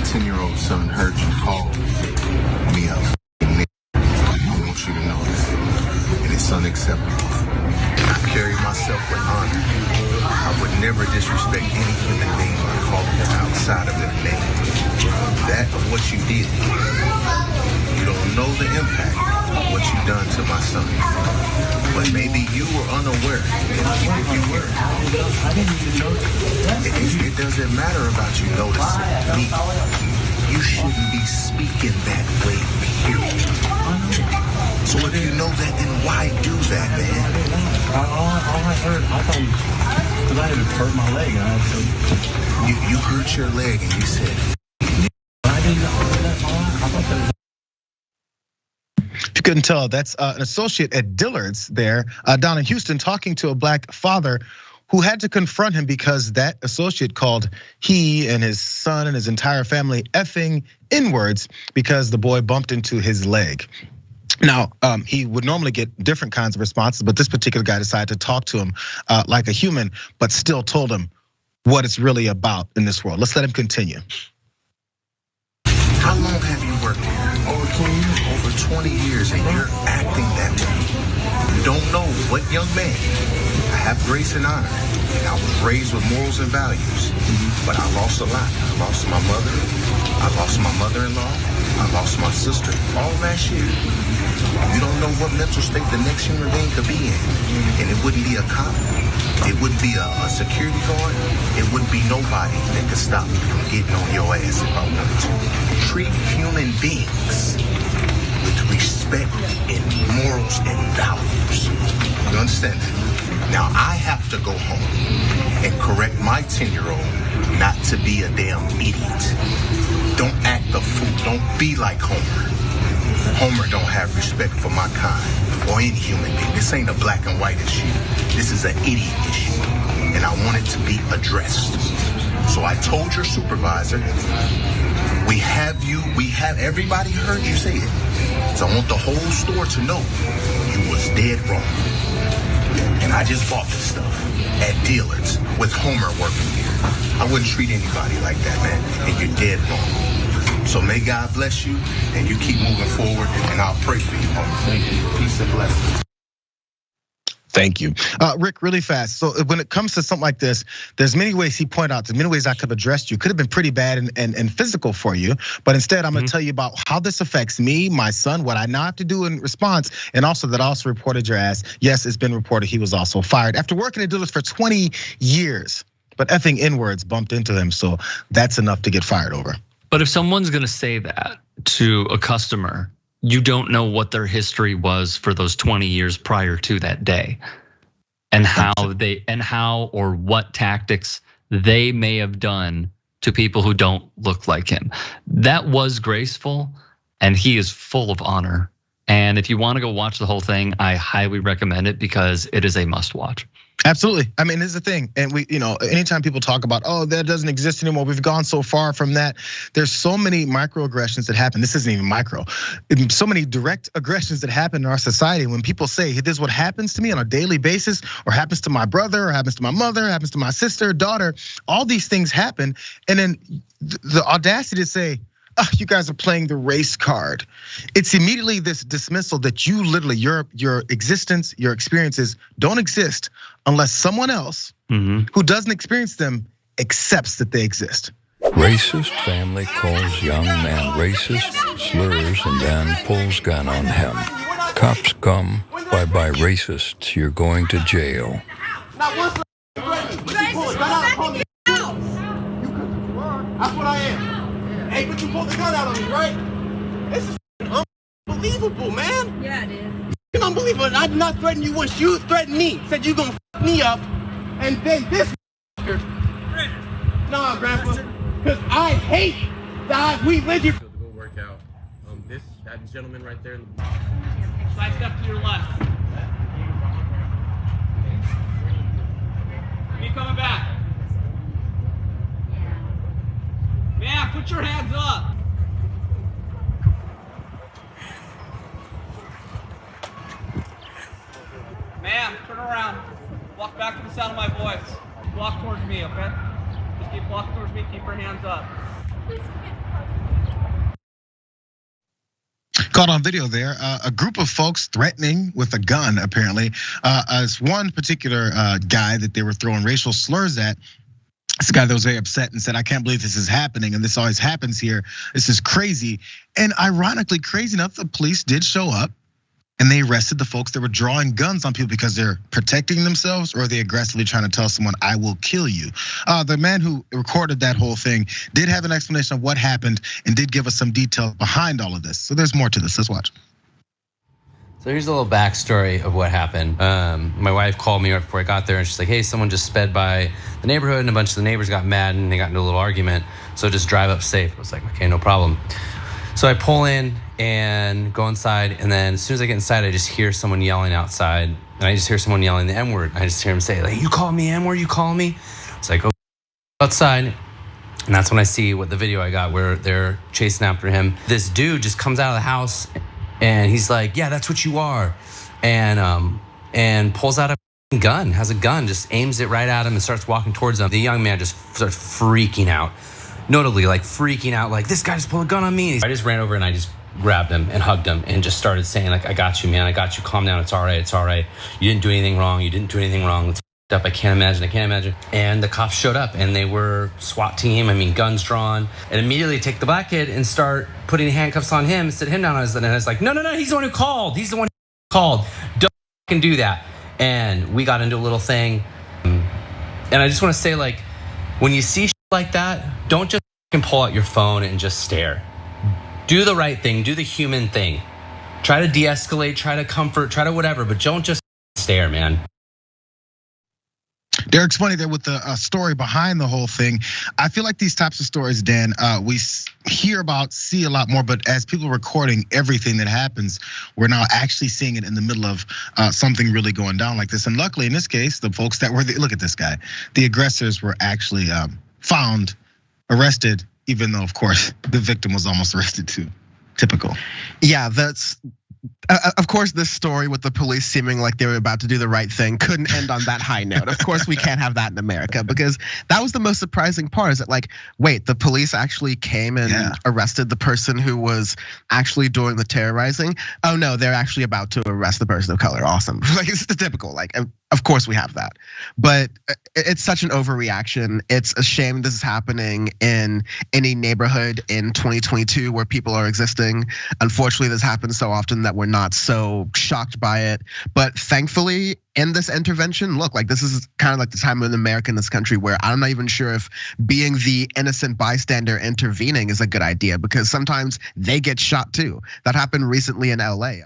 10-year-old son heard you call me a nigga. I want you to know that. And it's unacceptable. I carry myself with honor. I would never disrespect any human being by calling them outside of their name. That of what you did. You don't know the impact of what you've done to my son. But maybe you were unaware. I didn't even know that. It doesn't matter about you noticing me. You shouldn't be speaking that way, period. So if you know that, then why do that, man? All I heard, I thought, because I had hurt my leg, and I said... You hurt your leg, and you said... I didn't know that. I thought that was... If you couldn't tell, that's an associate at Dillard's there down in Houston talking to a black father who had to confront him because that associate called he and his son and his entire family effing N-words because the boy bumped into his leg. Now, he would normally get different kinds of responses, but this particular guy decided to talk to him like a human, but still told him what it's really about in this world. Let's let him continue. How long have you worked here? Over 20 years. Over 20 years, and you're acting that way. You don't know what young man. I have grace and honor, and I was raised with morals and values. But I lost a lot. I lost my mother. I lost my mother-in-law. I lost my sister. All last year. You don't know what mental state the next human being could be in, and it wouldn't be a cop. It wouldn't be a security guard. It wouldn't be nobody that could stop me from getting on your ass if I wanted to. Treat human beings with respect and morals and values. You understand that? Now I have to go home and correct my 10-year-old not to be a damn idiot. Don't act a fool. Don't be like Homer. Homer don't have respect for my kind or any human being. This ain't a black and white issue. This is an idiot issue, and I want it to be addressed. So I told your supervisor, we have everybody heard you say it. So I want the whole store to know you was dead wrong. And I just bought this stuff at Dillard's with Homer working here. I wouldn't treat anybody like that, man, and you're dead wrong. So may God bless you, and you keep moving forward, and I'll pray for you, Homer. Thank you. Peace and blessings. Thank you. Rick, really fast. So when it comes to something like this, there's many ways he pointed out, there's many ways I could have addressed you. Could have been pretty bad and physical for you, but instead I'm gonna tell you about how this affects me, my son, what I now have to do in response, and also that I also reported your ass. Yes, it's been reported he was also fired after working at Dillard's for 20 years, but effing N-words bumped into him, so that's enough to get fired over. But if someone's gonna say that to a customer, you don't know what their history was for those 20 years prior to that day, and how or what tactics they may have done to people who don't look like him. That was graceful, and he is full of honor. And if you want to go watch the whole thing, I highly recommend it because it is a must watch. Absolutely. I mean, here's the thing, and anytime people talk about, oh, that doesn't exist anymore, we've gone so far from that. There's so many microaggressions that happen. This isn't even micro. So many direct aggressions that happen in our society. When people say, hey, this is what happens to me on a daily basis, or happens to my brother, or happens to my mother, or happens to my sister, daughter, all these things happen. And then the audacity to say, oh, you guys are playing the race card. It's immediately this dismissal that you literally, your existence, your experiences don't exist unless someone else who doesn't experience them accepts that they exist. Racist family calls young man racist, slurs, and then pulls gun on him. Cops come, bye-bye racists, you're going to jail. That's what I am. Hey, but you pulled the gun out on me, right? This is unbelievable, man. Yeah, it is. It's unbelievable. I did not threaten you once. You threatened me. Said you gonna f me up. And then this Nah, Grandpa. Because I hate that we live here. To go work out. That gentleman right there. Side step to your left. Me coming back. Man, put your hands up. Ma'am, turn around. Walk back to the sound of my voice. Walk towards me, okay? Just keep walking towards me, keep your hands up. Caught on video there, a group of folks threatening with a gun, apparently, as one particular guy that they were throwing racial slurs at. This guy that was very upset and said, I can't believe this is happening and this always happens here. This is crazy. And ironically, crazy enough, the police did show up and they arrested the folks that were drawing guns on people because they're protecting themselves or they aggressively trying to tell someone, I will kill you. The man who recorded that whole thing did have an explanation of what happened and did give us some detail behind all of this. So there's more to this, let's watch. So here's a little backstory of what happened. My wife called me right before I got there and she's like, hey, someone just sped by the neighborhood and a bunch of the neighbors got mad and they got into a little argument. So just drive up safe. I was like, okay, no problem. So I pull in and go inside, and then as soon as I get inside, I just hear someone yelling outside. And I just hear someone yelling the N-word. I just hear him say, like, you call me N-word, you call me? It's like, go outside. And that's when I see what the video I got where they're chasing after him. This dude just comes out of the house and he's like, yeah, that's what you are. And pulls out a gun, has a gun, just aims it right at him and starts walking towards him. The young man just starts freaking out. Notably, like freaking out, like this guy just pulled a gun on me. I just ran over and I just grabbed him and hugged him and just started saying, like, I got you, man, I got you, calm down, it's all right, it's all right. You didn't do anything wrong, you didn't do anything wrong. It's up, I can't imagine. And the cops showed up and they were SWAT team, I mean, guns drawn, and immediately take the black kid and start putting handcuffs on him and sit him down. And I was like, no, he's the one who called. He's the one who called. Don't fucking do that. And we got into a little thing. And I just want to say, like, when you see shit like that, don't just pull out your phone and just stare. Do the right thing, do the human thing. Try to de-escalate, try to comfort, try to whatever, but don't just stare, man. Derek's funny there with the story behind the whole thing. I feel like these types of stories, Dan, we hear about, see a lot more, but as people are recording everything that happens, we're now actually seeing it in the middle of something really going down like this. And luckily in this case, the folks that were, look at this guy, the aggressors were actually found, arrested, even though of course the victim was almost arrested too. Typical. Yeah, that's, of course, this story with the police seeming like they were about to do the right thing couldn't end on that high note. Of course, we can't have that in America, because that was the most surprising part, is that, like, wait, the police actually came and arrested the person who was actually doing the terrorizing? Oh no, they're actually about to arrest the person of color. Awesome. Like, it's the typical, like, of course we have that. But it's such an overreaction. It's a shame this is happening in any neighborhood in 2022 where people are existing. Unfortunately, this happens so often that we're not so shocked by it. But thankfully, in this intervention, look, like, this is kind of like the time in America, in this country, where I'm not even sure if being the innocent bystander intervening is a good idea, because sometimes they get shot too. That happened recently in LA.